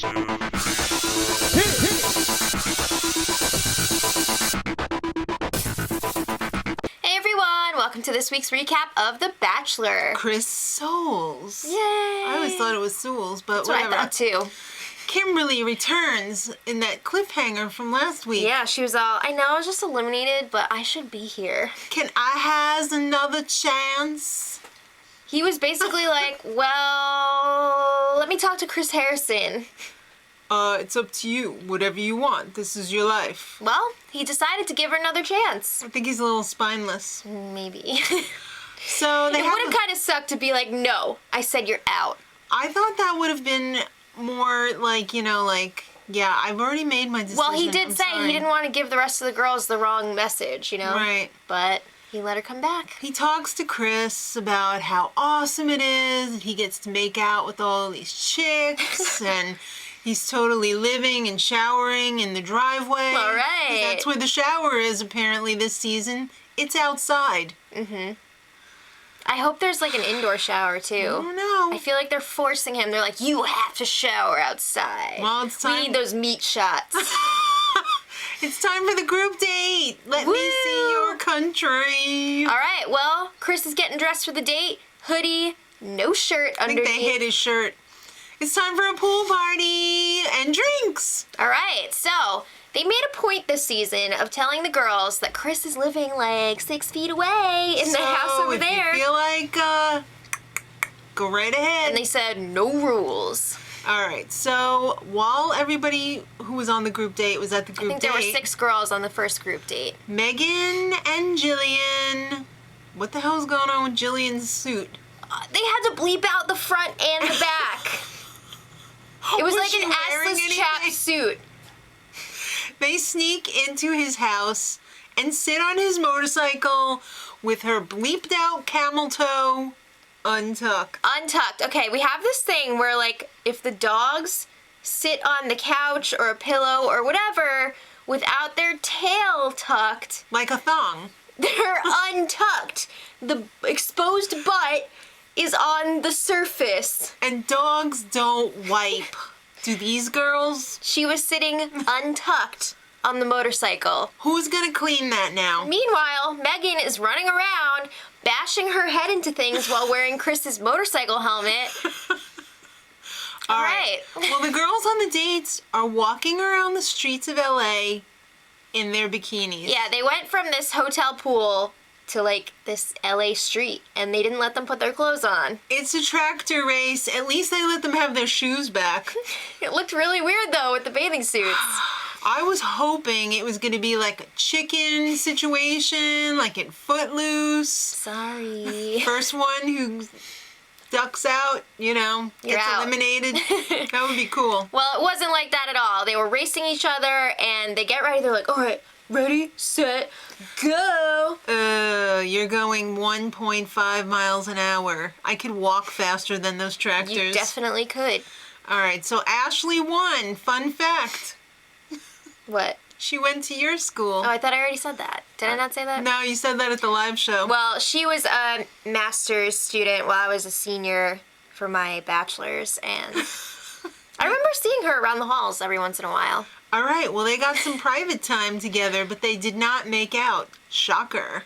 Hey everyone, welcome to this week's recap of The Bachelor. Chris Soules. Yay! I always thought it was Soules, but That's whatever. what I thought too. Kimberly returns in that cliffhanger from last week. Yeah, she was all, I know I was just eliminated, but I should be here. Can I has another chance? He was basically like, well, let me talk to Chris Harrison. It's up to you. Whatever you want. This is your life. Well, he decided to give her another chance. I think he's a little spineless. Maybe. So they It would have kind of sucked to be like, no, I said you're out. I thought that would have been more like, yeah, I've already made my decision. Well, he did I'm say sorry. he didn't want to give the rest of the girls the wrong message, Right. But he let her come back. He talks to Chris about how awesome it is, and he gets to make out with all these chicks, and he's totally living and showering in the driveway. All right. That's where the shower is, apparently, this season. It's outside. Mm-hmm. I hope there's like an indoor shower too. I don't know. I feel like they're forcing him. They're like, you have to shower outside. Well, it's We time. need those meat shots. It's time for the group date. Let me see your country. All right, well, Chris is getting dressed for the date. Hoodie, no shirt I think underneath. they hit his shirt. It's time for a pool party and drinks. All right, so they made a point this season of telling the girls that Chris is living like 6 feet away in the house over if there. you feel like, go right ahead. And they said no rules. All right, so while everybody who was on the group date was at the I group think date, there were 6 girls on the first group date. Megan and Jillian. What the hell's going on with Jillian's suit? They had to bleep out the front and the back. It was like she an wearing assless anything? chap suit. They sneak into his house and sit on his motorcycle with her bleeped out camel toe untucked. Untucked. Okay, we have this thing where, like, if the dogs sit on the couch or a pillow or whatever without their tail tucked, Like a thong. they're untucked. The exposed butt is on the surface. And dogs don't wipe. Do these girls? She was sitting untucked on the motorcycle. Who's gonna clean that now? Meanwhile, Megan is running around, bashing her head into things while wearing Chris's motorcycle helmet. All right. Well, the girls on the dates are walking around the streets of LA in their bikinis. Yeah, they went from this hotel pool to like this LA street, and they didn't let them put their clothes on. It's a tractor race. At least they let them have their shoes back. It looked really weird though with the bathing suits. I was hoping it was going to be like a chicken situation, like in Footloose. Sorry. First one who ducks out, You're gets out. eliminated. That would be cool. Well, it wasn't like that at all. They were racing each other, and they get ready. They're like, all right, ready, set, go. You're going 1.5 miles an hour. I could walk faster than those tractors. You definitely could. All right, so Ashley won. Fun fact. What? She went to your school. Oh, I thought I already said that. Did I not say that? No, you said that at the live show. Well, she was a master's student while I was a senior for my bachelor's, and I remember seeing her around the halls every once in a while. All right, well, they got some private time together, but they did not make out. Shocker.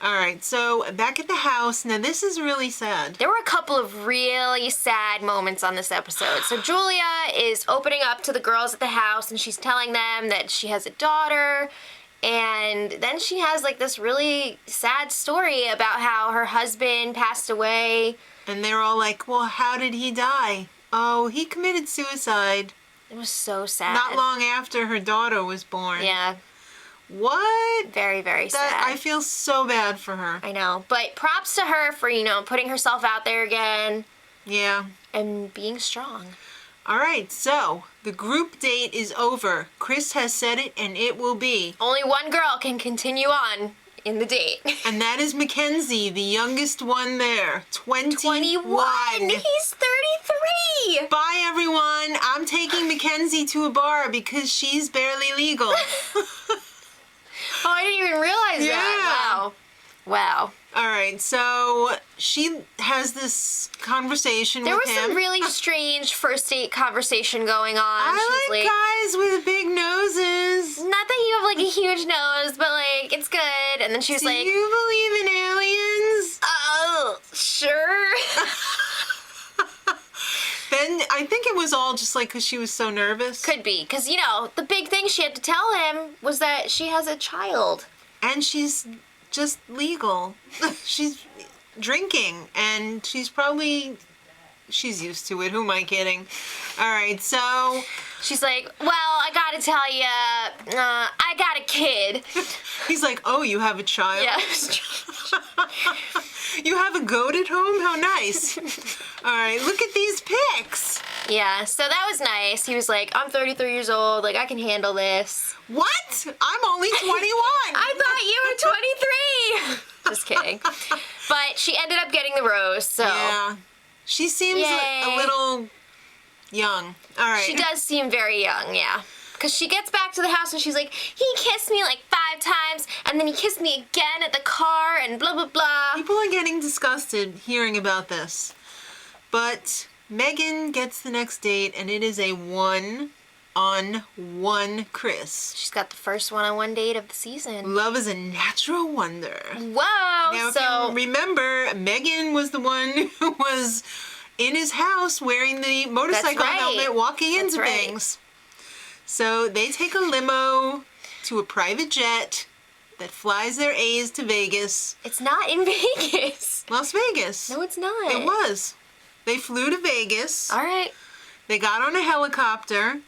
All right, so back at the house. Now, this is really sad. There were a couple of really sad moments on this episode. So Julia is opening up to the girls at the house, and she's telling them that she has a daughter, and then she has like this really sad story about how her husband passed away. And they're all like, well, how did he die? Oh, he committed suicide It was so sad. not long after her daughter was born. Yeah, What? very, very sad. I feel so bad for her. I know, but props to her for, putting herself out there again Yeah. and being strong. All right, so the group date is over. Chris has said it, and it will be. Only one girl can continue on in the date. And that is Mackenzie, the youngest one there. 21. 21! He's 33! Bye, everyone. I'm taking Mackenzie to a bar because she's barely legal. Oh, I didn't even realize that. Wow. Wow. All right, so she has this conversation There with was him. some really strange first date conversation going on. I like guys with big noses. Not that you have like a huge nose, but like it's good. And then she was Do like, you believe in aliens? "Oh, sure." Then I think it was all just like because she was so nervous. Could be, because the big thing she had to tell him was that she has a child. And she's just legal. She's drinking, and she's used to it. Who am I kidding? All right, so She's like, "Well, I gotta tell you, I got a kid." he's like, "Oh, you have a child? Yeah. You have a goat at home? How nice." All right, look at these pics. Yeah, so that was nice. He was like, "I'm 33 years old, like I can handle this." What? I'm only 21. I thought you were 23. Just kidding. But she ended up getting the rose, so. Yeah. She seems Yay. a little young. All right. She does seem very young, yeah. Because she gets back to the house and she's like, "He kissed me like 5 times, and then he kissed me again at the car, and blah, blah, blah." People are getting disgusted hearing about this. But Megan gets the next date, and it is a one-on-one Chris. She's got the first one-on-one date of the season. Love is a natural wonder. Whoa! Now, if So, you remember, Megan was the one who was in his house wearing the motorcycle right. helmet, walking That's into right. things. So they take a limo to a private jet that flies their A's to Vegas. it's not in Vegas. Las Vegas. No, it's not. It was. They flew to Vegas. All right. They got on a helicopter.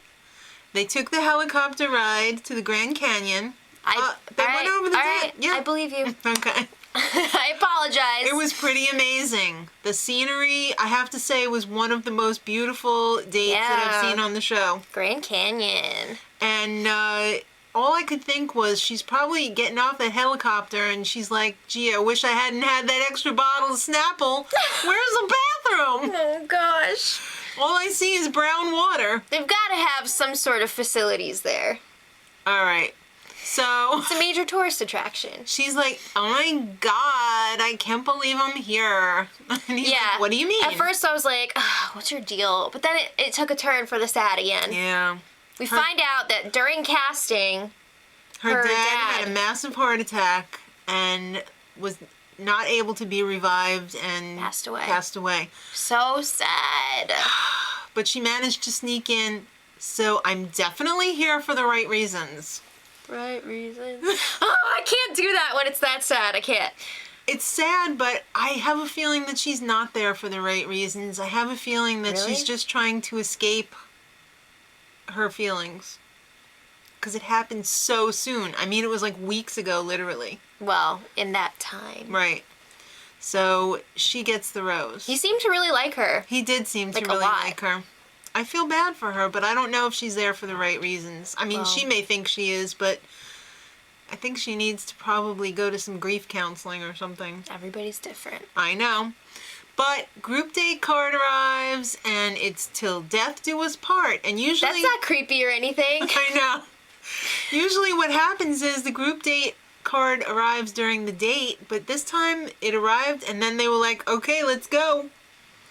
They took the helicopter ride to the Grand Canyon. They went over the jet. Yeah. I believe you. Okay. I apologize. It was pretty amazing. The scenery, I have to say, was one of the most beautiful dates that I've Yeah. seen on the show. Grand Canyon. And all I could think was she's probably getting off that helicopter and she's like, "Gee, I wish I hadn't had that extra bottle of Snapple. Where's the bathroom? Oh, gosh. All I see is brown water." They've got to have some sort of facilities there. All right. So It's a major tourist attraction. she's like, "Oh my God, I can't believe I'm here." And he's Yeah. like, "What do you mean?" At first I was like, what's your deal? But then it took a turn for the sad again. Yeah. We find out that during casting, Her Her dad had dad. a massive heart attack and was not able to be revived and Passed away. Passed away. so sad. But she managed to sneak in, so I'm definitely here for the right reasons. Right reason. Oh, I can't do that when it's that sad. I can't. It's sad, but I have a feeling that she's not there for the right reasons. I have a feeling that Really? she's just trying to escape her feelings. Because it happened so soon. I mean, it was like weeks ago, literally. Well, in that time. Right. So she gets the rose. He seemed to really like her. He did seem to Like, a really lot. like her. I feel bad for her, but I don't know if she's there for the right reasons. I mean, Well. she may think she is, but I think she needs to probably go to some grief counseling or something. Everybody's different. I know. But group date card arrives, and it's till death do us part. And usually... That's not creepy or anything. I know. Usually what happens is the group date card arrives during the date, but this time it arrived, and then they were like, "Okay, let's go."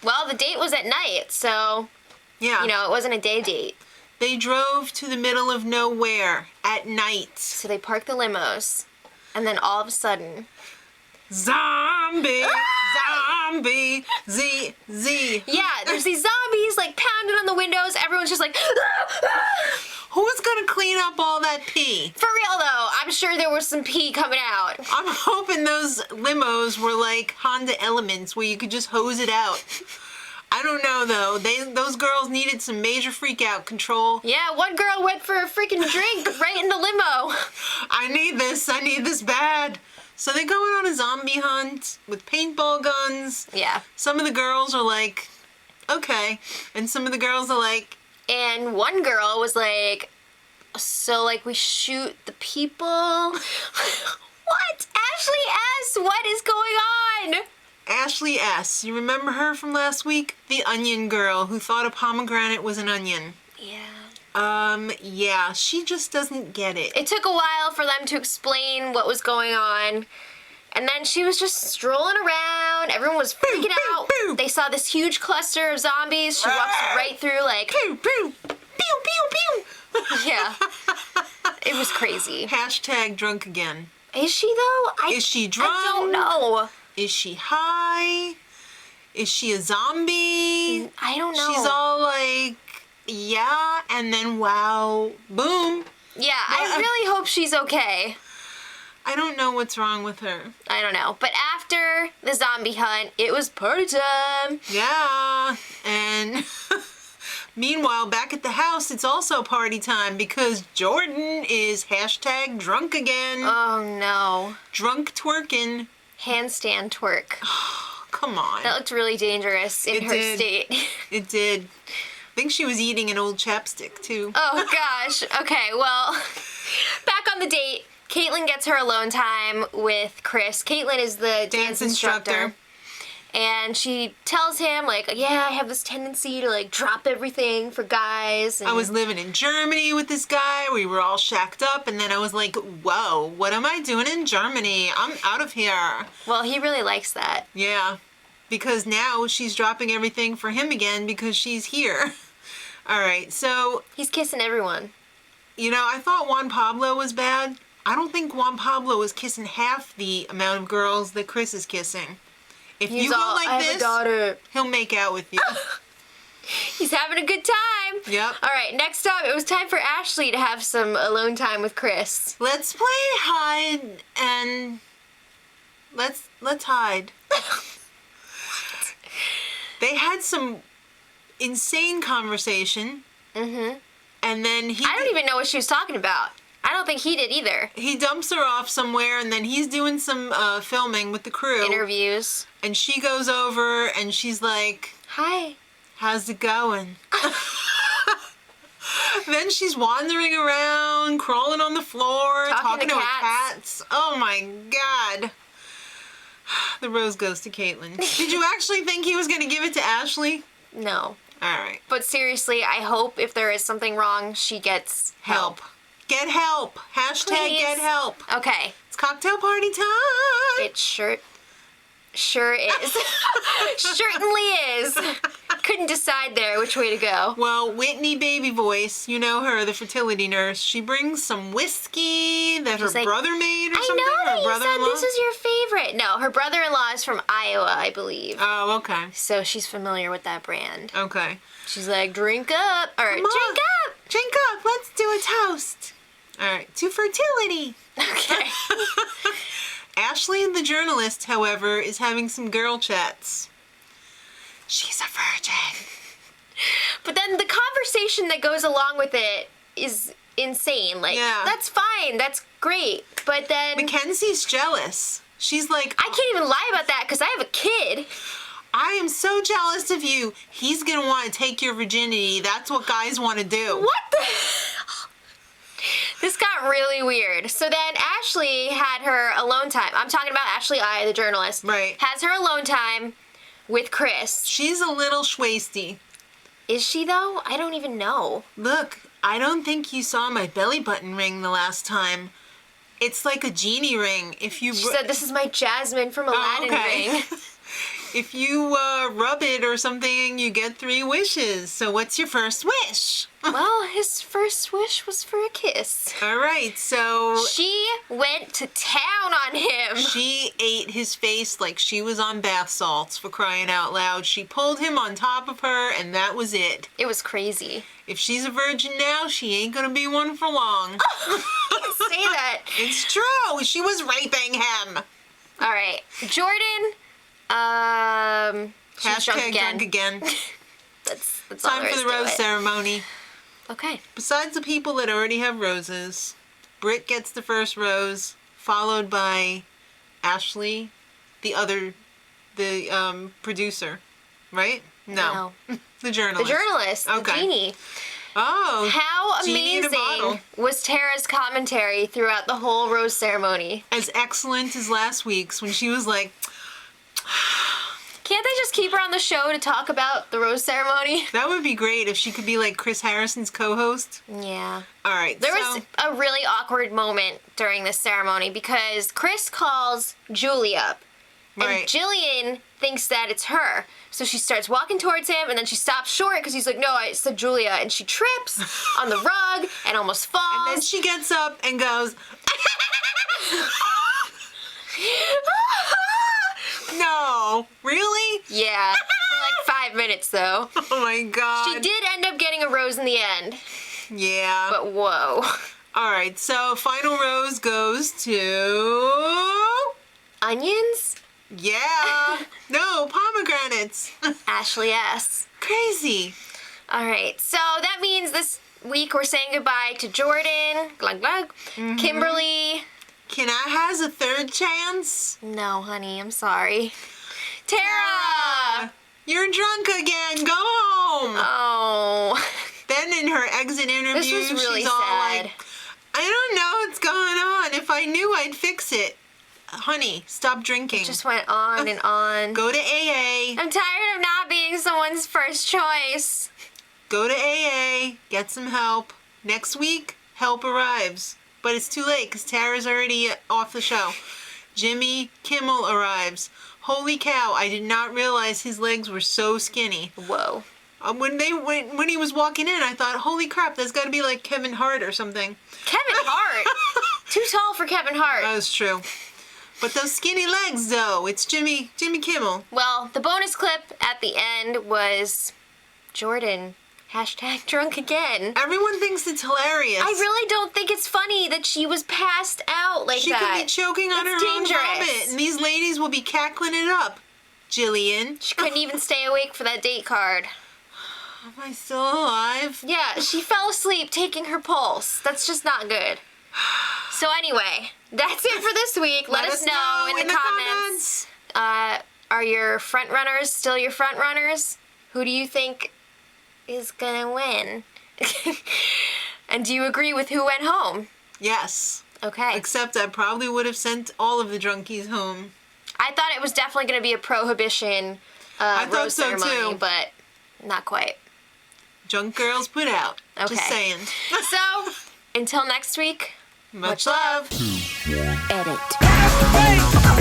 Well, the date was at night, so, Yeah. it wasn't a day date. They drove to the middle of nowhere at night. So they parked the limos, and then all of a sudden, Zombie! Zombie! Z! yeah, there's these zombies like pounding on the windows. Everyone's just like, Who's gonna clean up all that pee? for real though. I'm sure there was some pee coming out. I'm hoping those limos were like Honda Elements where you could just hose it out. I don't know though. Those girls needed some major freak out control. Yeah, one girl went for a freaking drink right in the limo. I need this bad. So they're going on a zombie hunt with paintball guns. Yeah. Some of the girls are like, okay. And some of the girls are like, And one girl was like, so like we shoot the people? What? Ashley S., what is going on? Ashley S. You remember her from last week? The onion girl who thought a pomegranate was an onion. Yeah. Yeah, she just doesn't get it. It took a while for them to explain what was going on. And then she was just strolling around. Everyone was freaking out. boo. They saw this huge cluster of zombies. She walks right through, like, Pew, pew, pew, pew, pew. yeah. It was crazy. Hashtag drunk again. Is she, though? Is she drunk? I don't know. Is she high? Is she a zombie? I don't know. She's all like, yeah, and then wow, boom. Yeah, I really hope she's okay. I don't know what's wrong with her. I don't know. But after the zombie hunt, it was party time. Yeah, and meanwhile, back at the house, it's also party time because Jordan is hashtag drunk again. Oh, no. Drunk twerking. Handstand twerk. Come on. That looked really dangerous in her state. It did. I think she was eating an old chapstick, too. Oh, gosh. Okay, well, back on the date, Caitlin gets her alone time with Chris. Caitlin is the dance instructor. And she tells him, like, yeah, I have this tendency to, like, drop everything for guys. And I was living in Germany with this guy. We were all shacked up. And then I was like, whoa, what am I doing in Germany? I'm out of here. Well, he really likes that. Yeah, because now she's dropping everything for him again because she's here. All right, so... He's kissing everyone. You know, I thought Juan Pablo was bad. I don't think Juan Pablo was kissing half the amount of girls that Chris is kissing. If He's you go all, like I have this, a daughter. he'll make out with you. He's having a good time. Yep. All right, next up, it was time for Ashley to have some alone time with Chris. Let's play hide and let's hide. They had some insane conversation. Mm-hmm. And then I don't even know what she was talking about. I don't think he did either. he dumps her off somewhere, and then he's doing some filming with the crew. Interviews. And she goes over, and she's like, Hi. how's it going? Then she's wandering around, crawling on the floor, talking to her cats. Oh my God. The rose goes to Caitlin. Did you actually think he was going to give it to Ashley? No. All right. But seriously, I hope if there is something wrong, she gets help. Get help. Hashtag Please. get help. Okay. It's cocktail party time. It sure is. Certainly is. Couldn't decide there which way to go. Well, Whitney Baby Voice, you know her, the fertility nurse. She brings some whiskey that She's her like, brother made or I something. know that her you said brother-in-law. this is your favorite. No, her brother-in-law is from Iowa, I believe. Oh, okay. So she's familiar with that brand. Okay. She's like, drink up. Or Come on. drink up. Drink up. Let's do a toast. All right. To fertility. Okay. Ashley, the journalist, however, is having some girl chats. She's a virgin. But then the conversation that goes along with it is insane. Like, Yeah. that's fine. That's great. But then Mackenzie's jealous. She's like, I can't even lie about that because I have a kid. I am so jealous of you. He's going to want to take your virginity. That's what guys want to do. What the? This got really weird. So then Ashley had her alone time. I'm talking about Ashley I, the journalist. Right. Has her alone time with Chris. She's a little schwasty. Is she though? I don't even know. Look, I don't think you saw my belly button ring the last time. It's like a genie ring. If you She said this is my Jasmine from Aladdin ring. If you rub it or something, you get 3 wishes. So what's your first wish? Well, his first wish was for a kiss. All right, so She went to town on him. she ate his face like she was on bath salts, for crying out loud. She pulled him on top of her, and that was it. It was crazy. If she's a virgin now, she ain't gonna be one for long. Say that. It's true. She was raping him. All right, Jordan. She's Hashtag drunk again. That's all Time there for is the to rose it. ceremony. Okay. Besides the people that already have roses, Britt gets the first rose, followed by Ashley, the producer, right? No. The journalist. The journalist, the Okay. genie. Oh. How Genie in a bottle. amazing was Tara's commentary throughout the whole rose ceremony? As excellent as last week's when she was like, Can't they just keep her on the show to talk about the rose ceremony? That would be great if she could be like Chris Harrison's co-host. Yeah. All right. There was a really awkward moment during this ceremony because Chris calls Julie up. And Right. Jillian thinks that it's her. So she starts walking towards him, and then she stops short because he's like, no, I said Julia. And she trips on the rug and almost falls. And then she gets up and goes, no, really? Yeah, for like 5 minutes, though. Oh my God. She did end up getting a rose in the end. Yeah. But whoa. All right, so final rose goes to... Onions? Yeah. No, pomegranates. Ashley S. Crazy. All right, so that means this week we're saying goodbye to Jordan, glug glug, Kimberly. Kenna has a third chance. No, honey, I'm sorry. Tara! You're drunk again. Go home. Oh. Then in her exit interview, This was really she's all sad. like, I don't know what's going on. If I knew, I'd fix it. Honey, stop drinking. Just went on and on. Go to AA. I'm tired of not being someone's first choice. Go to AA. Get some help. Next week, help arrives. But it's too late because Tara's already off the show. Jimmy Kimmel arrives. Holy cow, I did not realize his legs were so skinny. Whoa. When he was walking in, I thought, holy crap, that's got to be like Kevin Hart or something. Kevin Hart? Too tall for Kevin Hart. That's true. But those skinny legs, though, it's Jimmy Kimmel. Well, the bonus clip at the end was Jordan. Hashtag drunk again. Everyone thinks it's hilarious. I really don't think it's funny that she was passed out like She that. could be choking on It's her own dangerous. vomit, and these ladies will be cackling it up. Jillian. She couldn't even stay awake for that date card. Am I still alive? Yeah, she fell asleep taking her pulse. That's just not good. So anyway, that's it for this week. Let us know in the comments. Are your front runners still your front runners? Who do you think is gonna win? And do you agree with who went home? Yes. Okay. Except I probably would have sent all of the drunkies home. I thought it was definitely gonna be a prohibition I thought rose so, ceremony, too. but not quite. Drunk girls put out. Okay. Just saying. So, until next week, Much love. edit.